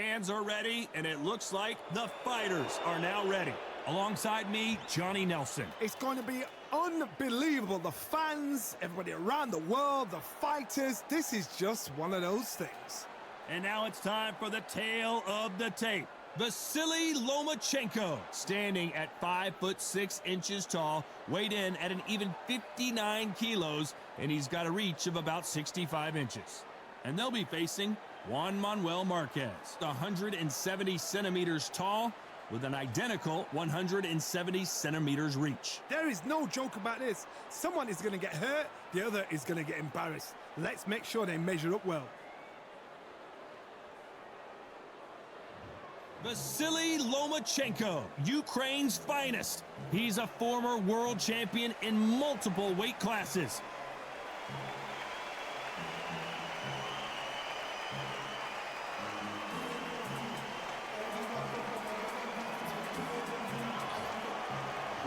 fans are ready, and it looks like the fighters are now ready. Alongside me, Johnny Nelson. It's going to be unbelievable. The fans, everybody around the world, the fighters. This is just one of those things. And now it's time for the tale of the tape. Vasyl Lomachenko, standing at 5'6" tall, weighed in at an even 59 kilos, and he's got a reach of about 65 inches. And they'll be facing Juan Manuel Marquez, 170 centimeters tall, with an identical 170 centimeters reach. There is no joke about this. Someone is going to get hurt, the other is going to get embarrassed. Let's make sure they measure up well. Vasyl Lomachenko, Ukraine's finest. He's a former world champion in multiple weight classes.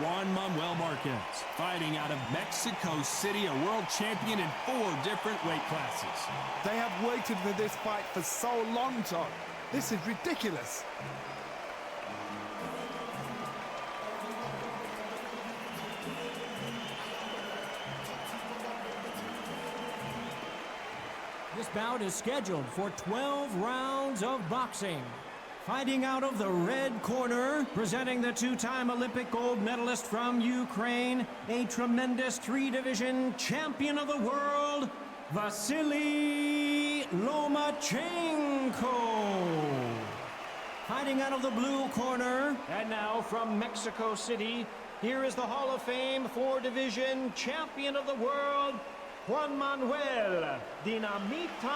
Juan Manuel Marquez, fighting out of Mexico City, a world champion in 4 different weight classes. They have waited for this fight for so long, Todd. This is ridiculous. This bout is scheduled for 12 rounds of boxing. Fighting out of the red corner, presenting the 2-time Olympic gold medalist from Ukraine, a tremendous 3-division champion of the world, Vasyl Lomachenko. Fighting out of the blue corner, and now from Mexico City, here is the Hall of Fame 4-division champion of the world, Juan Manuel Dinamita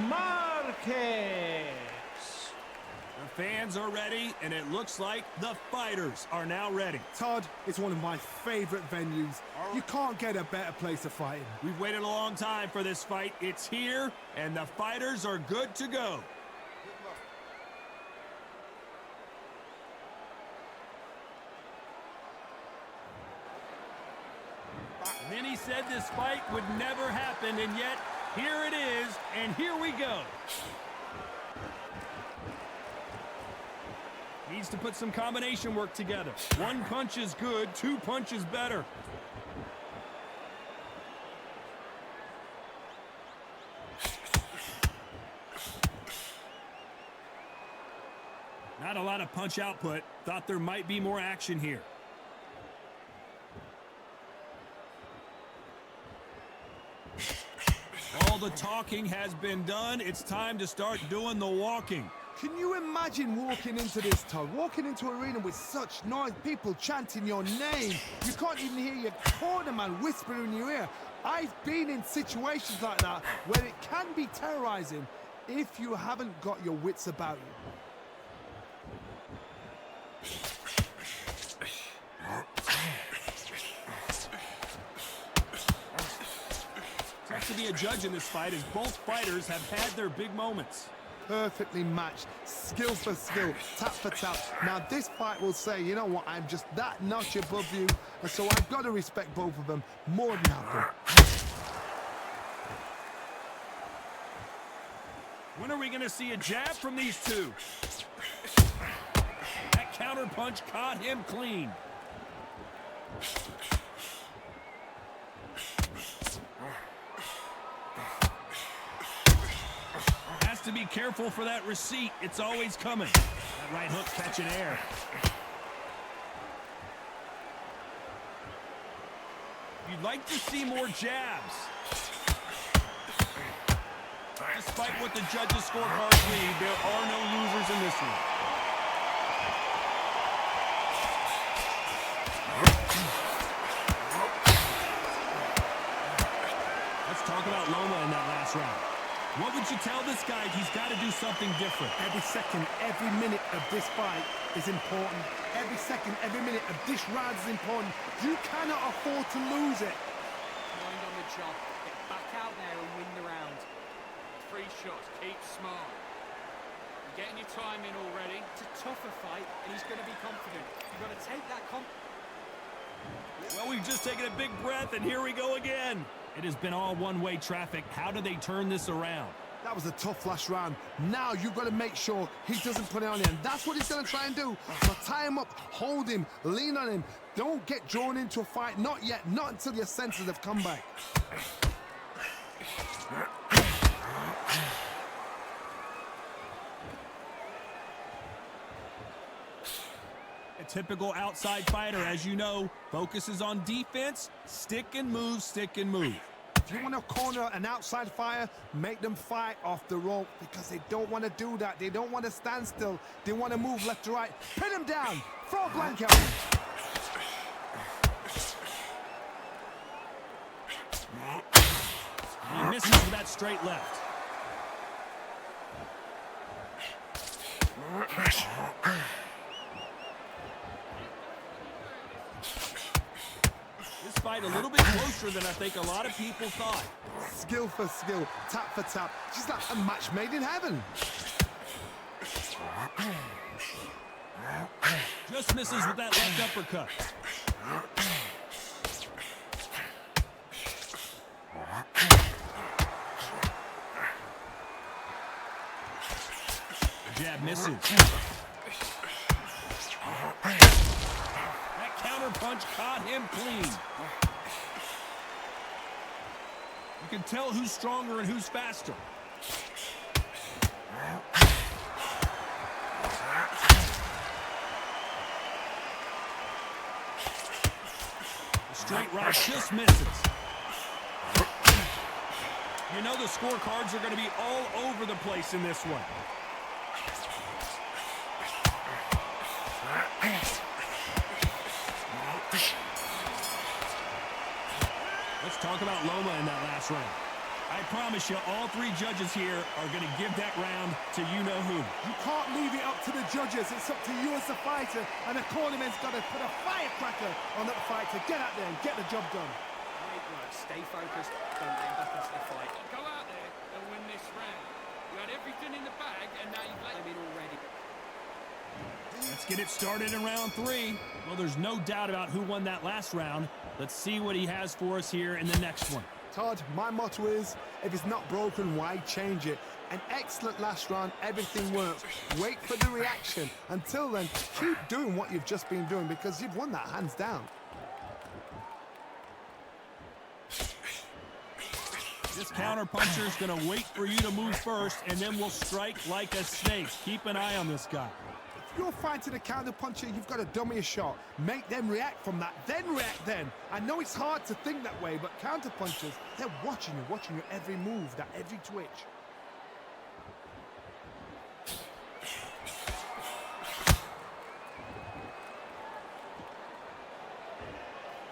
Marquez. The fans are ready, and it looks like the fighters are now ready. Todd, it's one of my favorite venues. You can't get a better place to fight in. We've waited a long time for this fight. It's here, and the fighters are good to go. Many said this fight would never happen, and yet here it is, and here we go. Needs to put some combination work together. 1 punch is good, 2 punches better. Not a lot of punch output. Thought there might be more action here. All the talking has been done. It's time to start doing the walking. Can you imagine walking into this, Todd? Walking into an arena with such noise, people chanting your name. You can't even hear your cornerman whisper in your ear. I've been in situations like that where it can be terrorizing if you haven't got your wits about you. Tough to be a judge in this fight, as both fighters have had their big moments. Perfectly matched, skill for skill, tap for tap. Now this fight will say, you know what, I'm just that notch above you, and so I've got to respect both of them more than happy. When are we going to see a jab from these two? That counter punch caught him clean. To be careful for that receipt. It's always coming. That right hook catching air. You'd like to see more jabs. Despite what the judges' scorecards read, there are no losers in this one. Let's talk about Loma in that last round. What would you tell this guy? He's got to do something different. Every second, every minute of this fight is important. Every second, every minute of this round is important. You cannot afford to lose it. Mind on the job. Get back out there and win the round. 3 shots. Keep smart. You're getting your time in already. It's a tougher fight, and he's going to be confident. You've got to take that Well, we've just taken a big breath, and here we go again. It has been all one-way traffic. How do they turn this around? That was a tough last round. Now you've got to make sure he doesn't put it on you. And that's what he's going to try and do. So tie him up, hold him, lean on him. Don't get drawn into a fight. Not yet. Not until your senses have come back. A typical outside fighter, as you know, focuses on defense, stick and move, stick and move. If you want to corner an outside fighter, make them fight off the rope because they don't want to do that. They don't want to stand still. They want to move left to right. Pin him down. Throw a blanket on him. He misses with that straight left. This fight a little bit closer than I think a lot of people thought. Skill for skill, tap for tap. Just like a match made in heaven. Just misses with that left uppercut. Jab misses. That counter punch caught him clean. You can tell who's stronger and who's faster. The straight right just misses. You know the scorecards are going to be all over the place in this one. Let's talk about Loma in that last round. I promise you, all three judges here are going to give that round to you-know-who. You can't leave it up to the judges. It's up to you as the fighter, and the cornerman's got to put a firecracker on that fight to get out there and get the job done. Great work. Stay focused. Don't let him back into the fight. Go out there and win this round. You had everything in the bag, and now you've let him in already. Let's get it started in round three. Well, there's no doubt about who won that last round. Let's see what he has for us here in the next one. Todd, my motto is, if it's not broken, why change it? An excellent last round, everything works. Wait for the reaction. Until then, keep doing what you've just been doing because you've won that hands down. This counter puncher is going to wait for you to move first, and then we'll strike like a snake. Keep an eye on this guy. If you're fighting a counter puncher, you've got to dummy a shot. Make them react from that, then react then. I know it's hard to think that way, but counter punchers, they're watching your every move, that every twitch.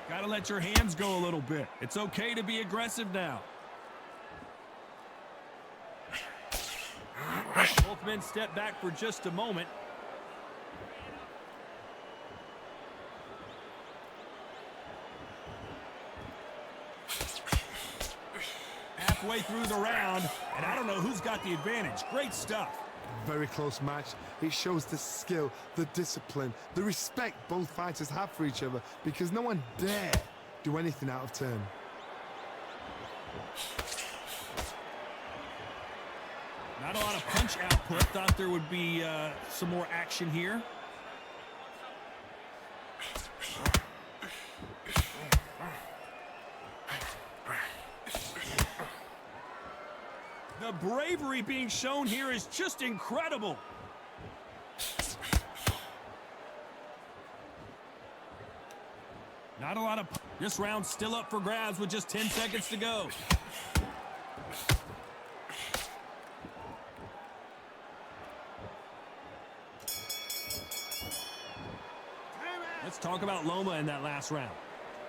Gotta let your hands go a little bit. It's okay to be aggressive now. Both men step back for just a moment. Halfway through the round, and I don't know who's got the advantage. Great stuff. Very close match. It shows the skill, the discipline, the respect both fighters have for each other because no one dare do anything out of turn. Not a lot of punch output. Thought there would be some more action here. The bravery being shown here is just incredible. Not a lot of... This round's still up for grabs with just 10 seconds to go. Let's talk about Loma in that last round.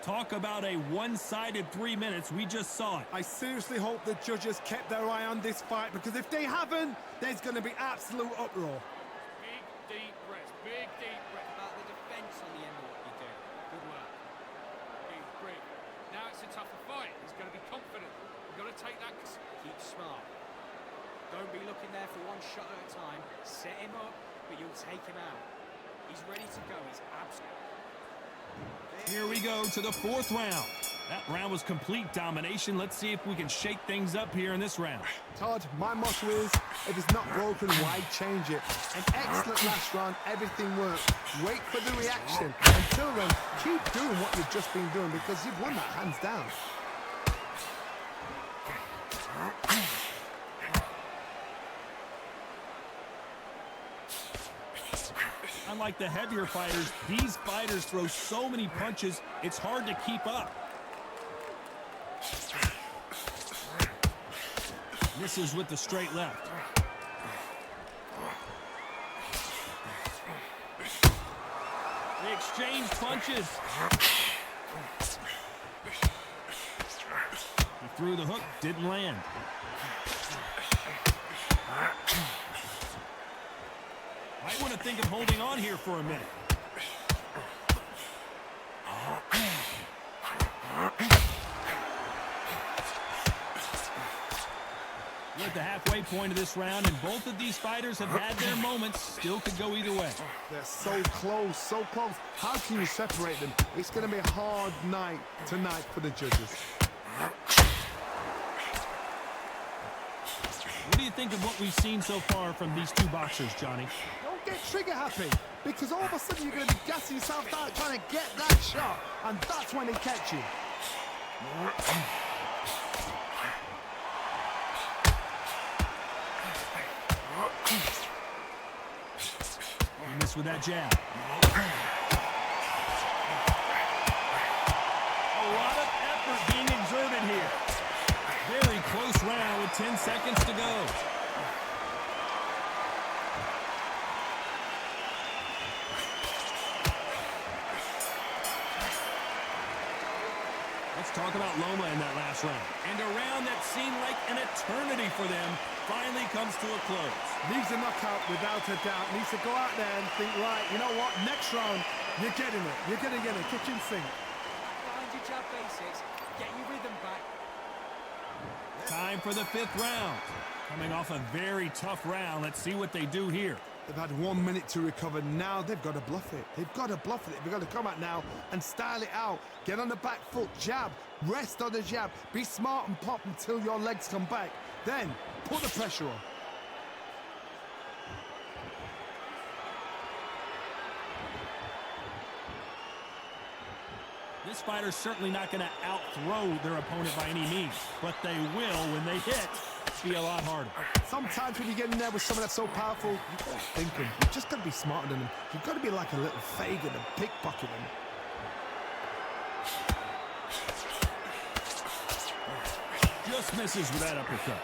Talk about a one-sided 3 minutes. We just saw it. I seriously hope the judges kept their eye on this fight because if they haven't, there's going to be absolute uproar. Big, deep breaths. Big, deep breath. About the defense on the end of what you do. Good work. Big breath. Now it's a tougher fight. He's going to be confident. You've got to take that. Keep smart. Don't be looking there for one shot at a time. Set him up, but you'll take him out. He's ready to go. He's absolutely... Here we go to the fourth round. That round was complete domination. Let's see if we can shake things up here in this round. Todd, my motto is, if it's not broken, why change it? An excellent last round, everything worked. Wait for the reaction. Until then, keep doing what you've just been doing because you've won that hands down. Unlike the heavier fighters, these fighters throw so many punches, it's hard to keep up. Misses with the straight left. They exchange punches. He threw the hook, didn't land. Might want to think of holding on here for a minute. We're at the halfway point of this round, and both of these fighters have had their moments. Still could go either way. They're so close, so close. How can you separate them? It's going to be a hard night tonight for the judges. What do you think of what we've seen so far from these two boxers, Johnny? Don't get trigger happy, because all of a sudden you're going to be gassing yourself out trying to get that shot, and that's when they catch you. He missed with that jab. A lot of effort being exerted here. Very close round with 10 seconds to go. Let's talk about Loma in that last round. And a round that seemed like an eternity for them finally comes to a close. Needs a knockout without a doubt. Needs to go out there and think, right, you know what, next round, you're getting it. You're going to get a kitchen sink. Find your jab basics, get your rhythm back. Time for the fifth round. Coming off a very tough round. Let's see what they do here. They've had 1 minute to recover. Now they've got to bluff it. They've got to bluff it. They've got to come out now and style it out. Get on the back foot, jab, rest on the jab. Be smart and pop until your legs come back. Then put the pressure on. This fighter's certainly not going to out-throw their opponent by any means, but they will, when they hit, be a lot harder. Sometimes when you get in there with someone that's so powerful, you've got to think them. You've just got to be smarter than them. You've got to be like a little Fagin and pickpocket them. Just misses with that uppercut.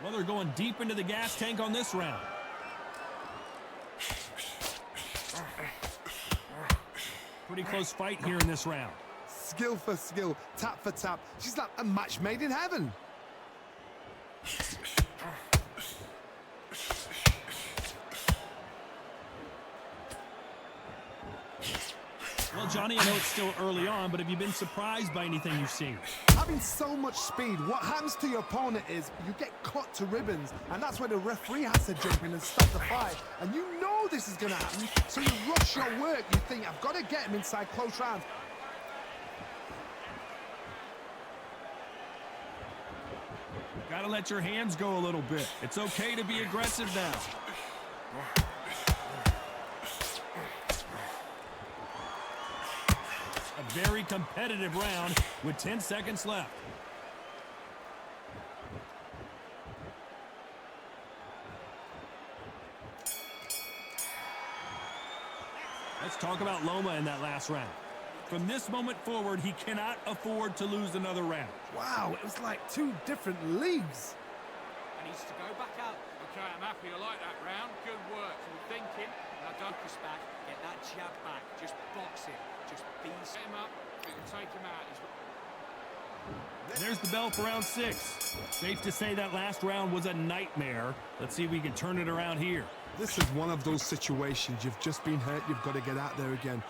Well, they're going deep into the gas tank on this round. Pretty close fight here in this round. Skill for skill, tap for tap. She's like a match made in heaven. Well, Johnny, I know it's still early on, but have you been surprised by anything you've seen? Having so much speed, what happens to your opponent is you get cut to ribbons, and that's where the referee has to jump in and stop the fight. And you know this is going to happen, so you rush your work. You think, I've got to get him inside close rounds. Got to let your hands go a little bit. It's okay to be aggressive now. A very competitive round with 10 seconds left. Let's talk about Loma in that last round. From this moment forward, he cannot afford to lose another round. Wow, it was like two different leagues. And he's to go back out. Okay, I'm happy. I like that round. Good work. Good thinking. Now don't push back, get that jab back, just box him, just be Set him up. We can take him out. There's the bell for round 6. Safe to say that last round was a nightmare. Let's see if we can turn it around here. This is one of those situations. You've just been hurt. You've got to get out there again.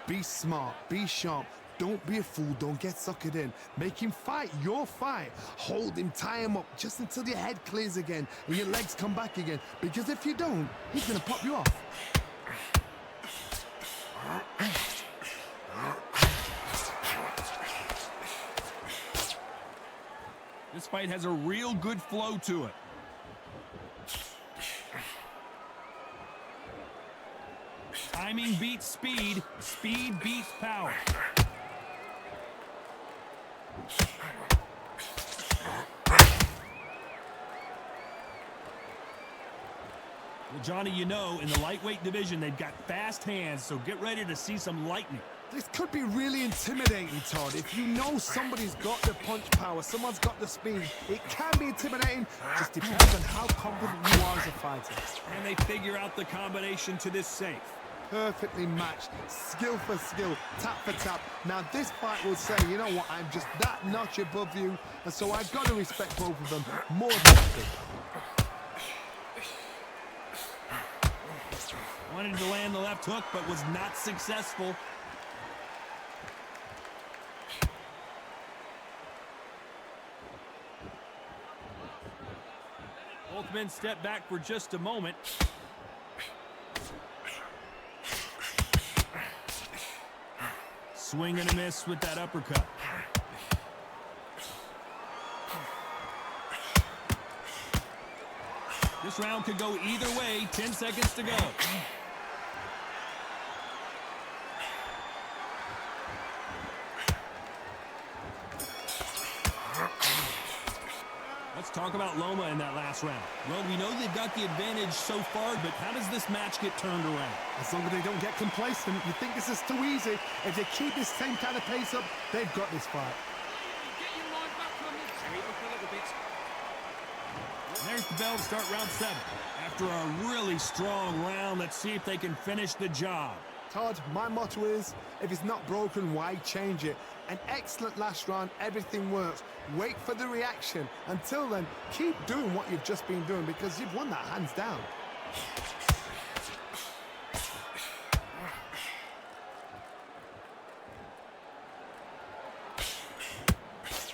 Be smart. Be sharp. Don't be a fool, don't get suckered in. Make him fight your fight. Hold him, tie him up, just until your head clears again and your legs come back again. Because if you don't, he's gonna pop you off. This fight has a real good flow to it. Timing beats speed, speed beats power. Well, Johnny, you know, in the lightweight division, they've got fast hands, so get ready to see some lightning. This could be really intimidating, Todd. If you know somebody's got the punch power, someone's got the speed, it can be intimidating. Just depends on how confident you are as a fighter. And they figure out the combination to this safe. Perfectly matched, skill for skill, tap for tap. Now this fight will say, you know what, I'm just that notch above you, and so I've got to respect both of them more than anything. Wanted to land the left hook, but was not successful. Both men step back for just a moment. Swing and a miss with that uppercut. This round could go either way. 10 seconds to go. Let's talk about Loma in that last round. Well, we know they've got the advantage so far, but how does this match get turned around? As long as they don't get complacent, you think this is too easy. If they keep this same kind of pace up, they've got this fight. Get your mind back on the table a little bit. There's the bell to start round 7. After a really strong round, let's see if they can finish the job. Todd, my motto is, if it's not broken, why change it? An excellent last round, everything works. Wait for the reaction. Until then, keep doing what you've just been doing because you've won that hands down.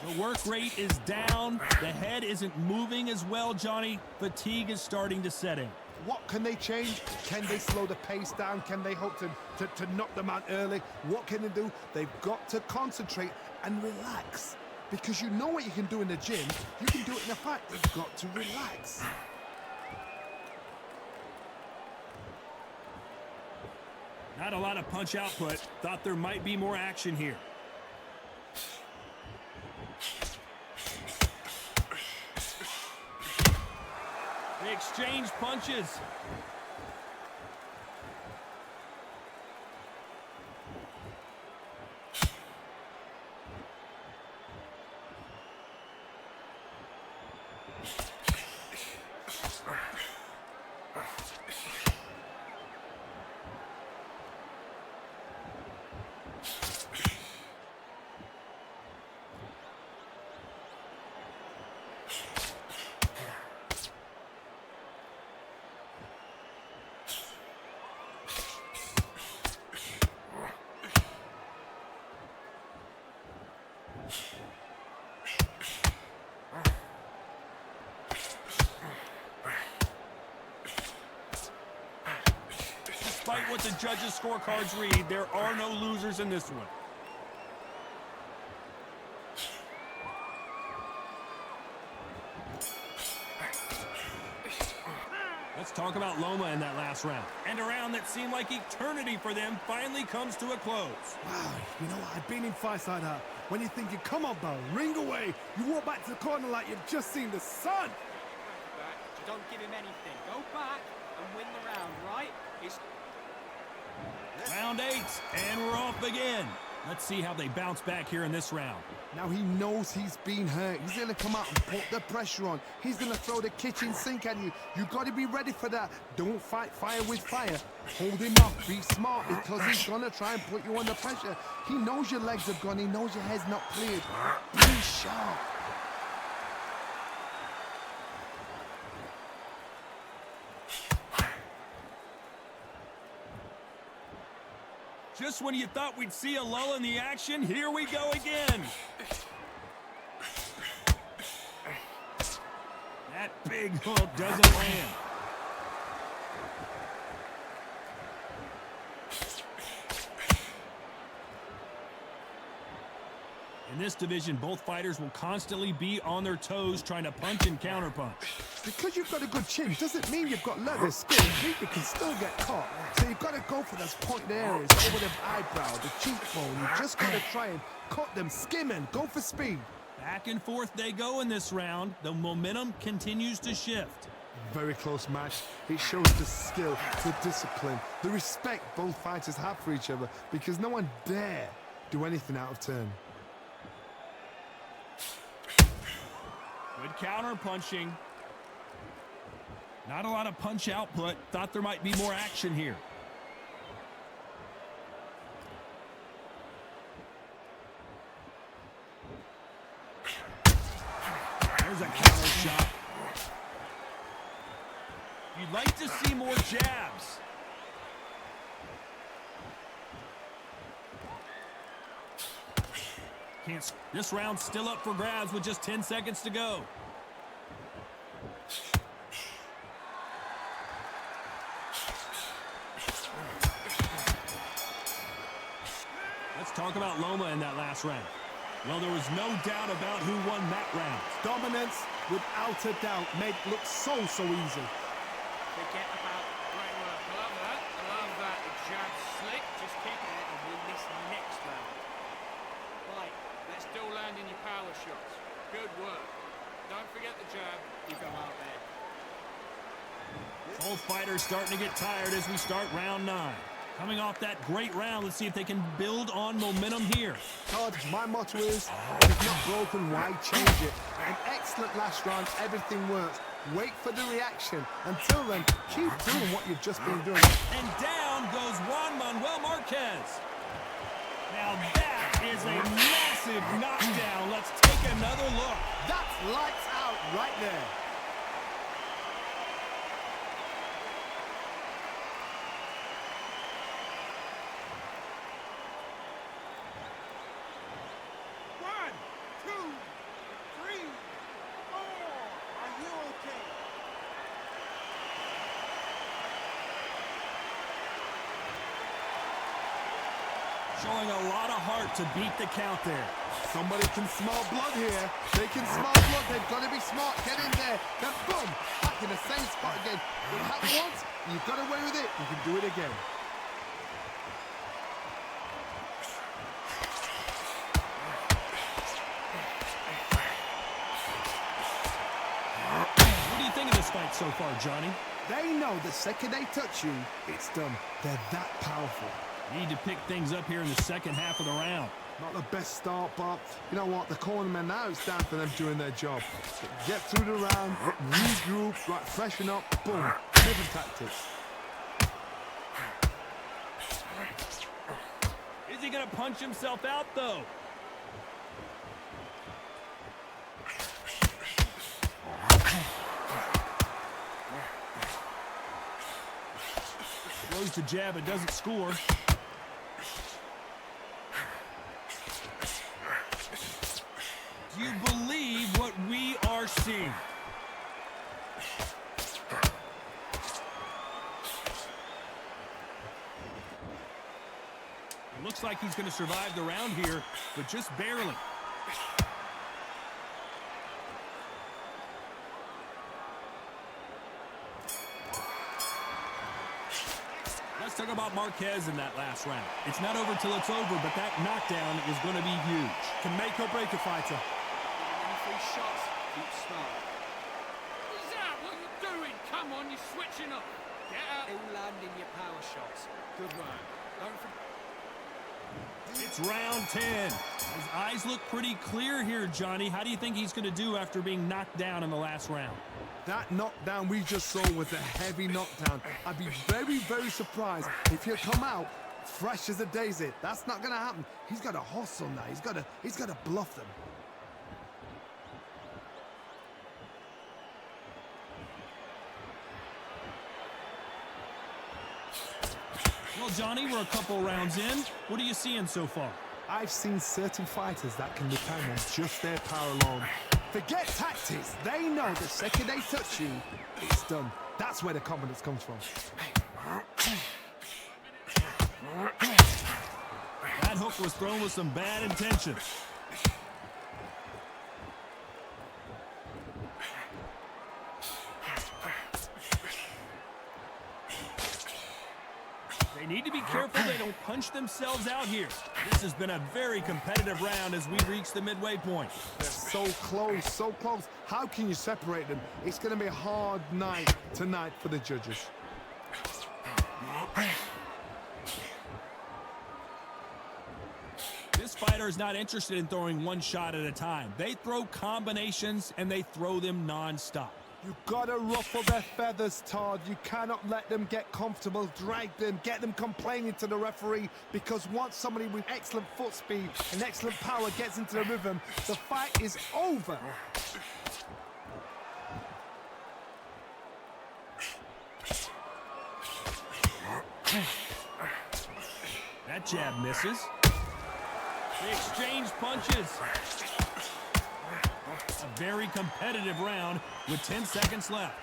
The work rate is down. The head isn't moving as well, Johnny. Fatigue is starting to set in. What can they change? Can they slow the pace down? Can they hope to knock them out early? What can they do? They've got to concentrate and relax. Because you know what you can do in the gym, you can do it in a fight. You've got to relax. Not a lot of punch output. Thought there might be more action here. They exchange punches. Despite what the judges' scorecards read, there are no losers in this one. Let's talk about Loma in that last round. And a round that seemed like eternity for them finally comes to a close. Wow, you know what? I've been in fights like that. When you're thinking, come on, Bell, ring away. You walk back to the corner like you've just seen the sun. Don't give him anything. Go back and win the round, right? It's Round 8, and we're off again. Let's see how they bounce back here in this round. Now he knows he's been hurt. He's going to come out and put the pressure on. He's going to throw the kitchen sink at you. You've got to be ready for that. Don't fight fire with fire. Hold him off. Be smart because he's going to try and put you under pressure. He knows your legs have gone. He knows your head's not cleared. Be sharp. Just when you thought we'd see a lull in the action, here we go again. That big hook doesn't land. In this division, both fighters will constantly be on their toes trying to punch and counterpunch. Because you've got a good chin doesn't mean you've got leather skin. People can still get caught. So you've got to go for those pointed areas over the eyebrow, the cheekbone. You just got to try and cut them, skim and go for speed. Back and forth they go in this round. The momentum continues to shift. Very close match. It shows the skill, the discipline, the respect both fighters have for each other, because no one dare do anything out of turn. Good counter punching. Not a lot of punch output. Thought there might be more action here. There's a counter shot. You'd like to see more jabs. This round's still up for grabs with just 10 seconds to go. Let's talk about Loma in that last round. Well, there was no doubt about who won that round. Dominance, without a doubt, made it look so easy. Forget about Great work. I love that. I love that. The jab slick. Just keep it and win this next round. Right, let's still landing your power shots. Good work. Don't forget the jab. you go out there. Both fighters starting to get tired as we start round 9. Coming off that great round, let's see if they can build on momentum here. Todd, my motto is, if it's not broken, why change it? An excellent last round, everything works. Wait for the reaction. Until then, keep doing what you've just been doing. And down goes Juan Manuel Marquez. Now that is a massive knockdown. Let's take another look. That's lights out right there. Showing a lot of heart to beat the count there. Somebody can smell blood here. They can smell blood. They've got to be smart. Get in there. Then boom, back in the same spot again. It happened once. You've got away with it. You can do it again. What do you think of this fight so far, Johnny? They know the second they touch you, it's done. They're that powerful. Need to pick things up here in the second half of the round. Not the best start, but you know what? The cornermen now, it's down to them doing their job. Get through the round, regroup, right, freshen up, boom. Different tactics. Is he going to punch himself out, though? Throws the jab, it doesn't score. Do you believe what we are seeing? It looks like he's going to survive the round here, but just barely. Let's talk about Marquez in that last round. It's not over till it's over, but that knockdown is going to be huge. Can make or break a fighter. Any 3 shots, keep smart. Is that what you're doing? Come on, you're switching up. Get out. Still landing your power shots. Good work. Don't forget. It's round 10. His eyes look pretty clear here, Johnny. How do you think he's going to do after being knocked down in the last round? That knockdown we just saw was a heavy knockdown. I'd be very surprised if he'll come out fresh as a daisy. That's not going to happen. He's got to hustle now. He's got to bluff them. Well, Well, Johnny, we're a couple rounds in. What are you seeing so far? I've seen certain fighters that can depend on just their power alone. Forget tactics. They know the second they touch you, it's done. That's where the confidence comes from. That hook was thrown with some bad intentions. They need to be careful they don't punch themselves out here. This has been a very competitive round as we reach the midway point. They're so close, so close. How can you separate them? It's going to be a hard night tonight for the judges. This fighter is not interested in throwing one shot at a time. They throw combinations and they throw them non-stop. You've got to ruffle their feathers, Todd. You cannot let them get comfortable, drag them, get them complaining to the referee, because once somebody with excellent foot speed and excellent power gets into the rhythm, the fight is over. That jab misses. They exchange punches. A very competitive round with 10 seconds left.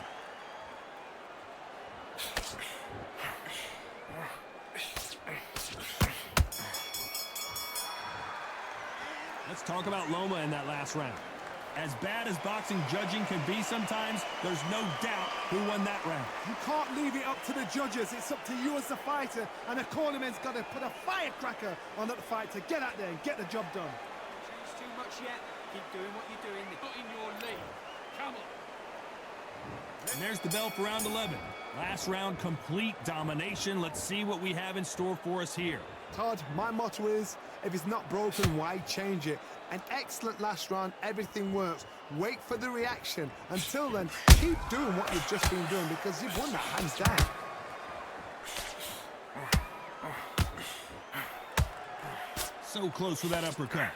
Let's talk about Loma in that last round. As bad as boxing judging can be sometimes, there's no doubt who won that round. You can't leave it up to the judges. It's up to you as the fighter, and the cornerman's got to put a firecracker on that fight to get out there and get the job done. Change too much yet. Keep doing what you're doing. Put in your lead. Come on. And there's the bell for round 11. Last round, complete domination. Let's see what we have in store for us here. Todd, my motto is, if it's not broken, why change it? An excellent last round, everything works. Wait for the reaction. Until then, keep doing what you've just been doing, because you've won that hands down. So close with that uppercut.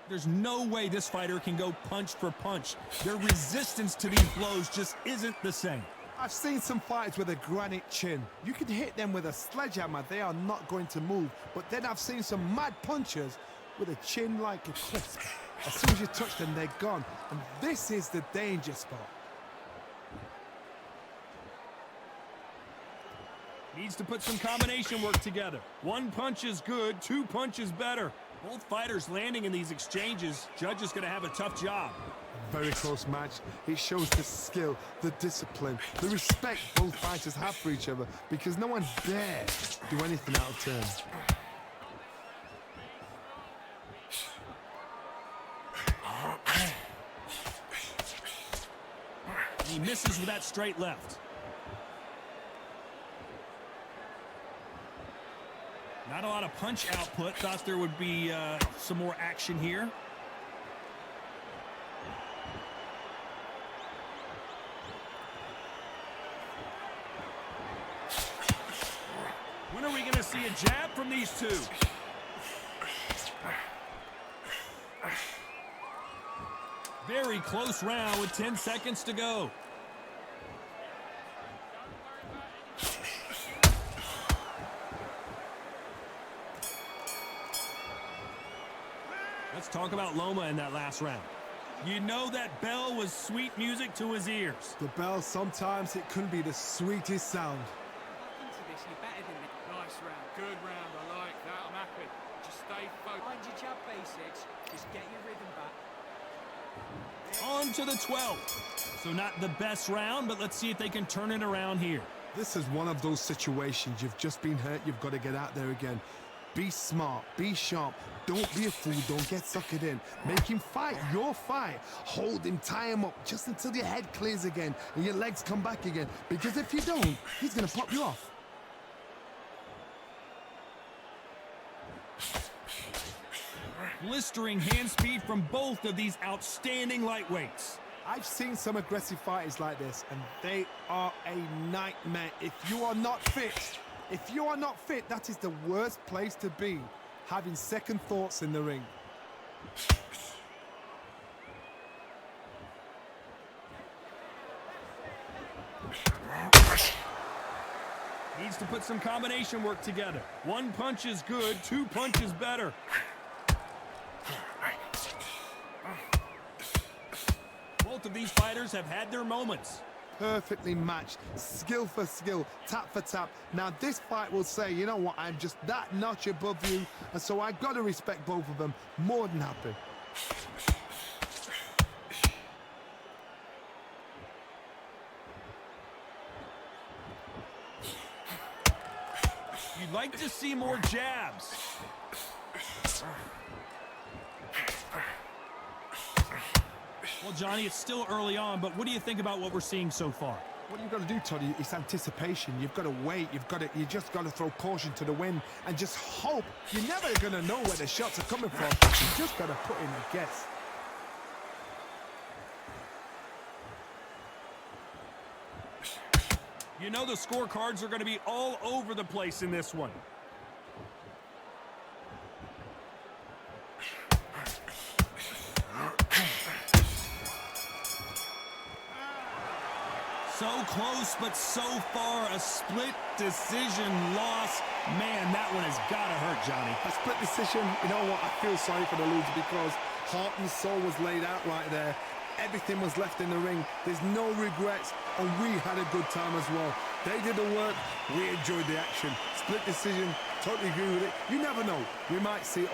There's no way this fighter can go punch for punch. Their resistance to these blows just isn't the same. I've seen some fighters with a granite chin. You can hit them with a sledgehammer, they are not going to move. But then I've seen some mad punchers with a chin like a crisp. As soon as you touch them, they're gone. And this is the danger spot. Needs to put some combination work together. One punch is good, two punches better. Both fighters landing in these exchanges. Judge is going to have a tough job. Very close match. It shows the skill, the discipline, the respect both fighters have for each other, because no one dare do anything out of turn. He misses with that straight left. Not a lot of punch output. Thought there would be some more action here. When are we going to see a jab from these two? Very close round with 10 seconds to go. Let's talk about Loma in that last round. You know that bell was sweet music to his ears. The bell, sometimes it can be the sweetest sound. Into this, you're better than this. Nice round. Good round. I like that. I'm happy. Just stay focused. Find your jab basics. Just get your rhythm back. On to the 12th. So not the best round, but let's see if they can turn it around here. This is one of those situations. You've just been hurt. You've got to get out there again. Be smart. Be sharp. Don't be a fool. Don't get suckered in. Make him fight your fight. Hold him. Tie him up just until your head clears again and your legs come back again. Because if you don't, he's going to pop you off. Blistering hand speed from both of these outstanding lightweights. I've seen some aggressive fighters like this, and they are a nightmare. If you are not fit, that is the worst place to be, having second thoughts in the ring. Needs to put some combination work together. One punch is good, two punches better. Both of these fighters have had their moments. Perfectly matched, skill for skill, tap for tap. Now this fight will say, you know what, I'm just that notch above you, and so I got to respect both of them. More than happy. You'd like to see more jabs. Well, Johnny, it's still early on, but what do you think about what we're seeing so far? What you've got to do, Toddy, is anticipation. You've got to wait. You just got to throw caution to the wind and just hope. You're never going to know where the shots are coming from. You just got to put in a guess. You know the scorecards are going to be all over the place in this one. So close, but so far a split decision loss. Man, that one has got to hurt, Johnny. A split decision, you know what, I feel sorry for the loser because heart and soul was laid out right there. Everything was left in the ring. There's no regrets, and we had a good time as well. They did the work, we enjoyed the action. Split decision, totally agree with it. You never know, we might see it.